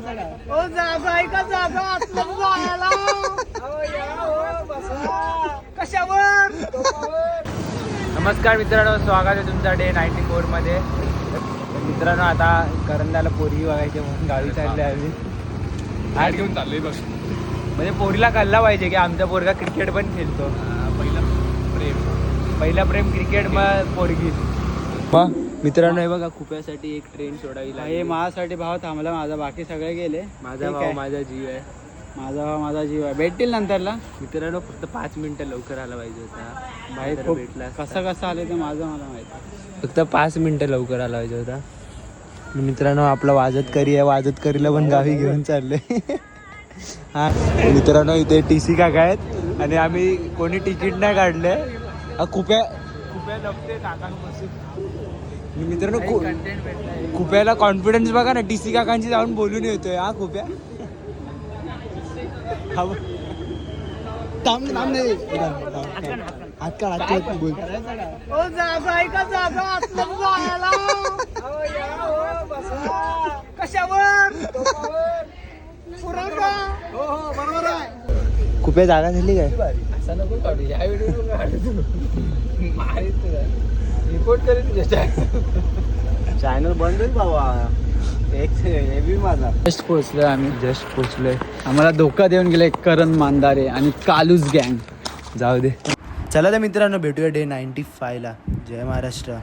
ओ जागा आहे का जागा आतमध्ये जायला? कशावर? नमस्कार मित्रांनो, स्वागत आहे तुमचा डे 94 मध्ये. मित्रांनो, आता करंदाला पोरगी बघायची म्हणून गावी चालले आम्ही. आज घेऊन चाललोय बघ. म्हणजे पोरीला कळला पाहिजे की आमचा पोरगा क्रिकेट पण खेळतो. पहिला प्रेम क्रिकेट, मग पोरगी. मित्रांनो, हे बघा, खुप्यासाठी एक ट्रेन सोडावी हे लागेल. माझ्यासाठी भाव थांबला, माझा बाकी सगळे गेले. माझा ठीक भाऊ आहे. माझा जीव आहे. माझा भाव माझा जीव आहे. भेटतील नंतरला. मित्रांनो, फक्त 5 मिनिटं लवकर आला पाहिजे होता. भाई जरा खूप भेटला असता. कसं आले ते माझं मला माहिती. फक्त 5 मिनिटं लवकर आला पाहिजे होता. मित्रांनो, आपला वाजत करी आहे. वाजत करीला पण गावी घेऊन चालले. हा मित्रांनो, इथे TC काका आहेत आणि आम्ही कोणी तिकीट नाही काढले. खुप्या लपते काकांपासून. मित्रांनो, खुप्याला कॉन्फिडन्स बघा ना. TC काकांची जाऊन बोलून येतोय. हा खुप्या ओ जागा आहे का जागा आतमध्ये जायला? कशावर? पुरवठा. हो बरोबर आहे. खुप्या जागा झाली काय? असं नको काढू, या व्हिडिओ रिपोर्ट करेन चॅनल बंद होईल बाबा. एक हेवी माझा. जस्ट पोहोचलोय आम्ही. जस्ट पोचलोय. आम्हाला धोका देऊन गेले करण मांदारे आणि कालूज गँग. जाऊ दे. चला तर मित्रांनो, भेटूया डे 95 ला. जय महाराष्ट्र.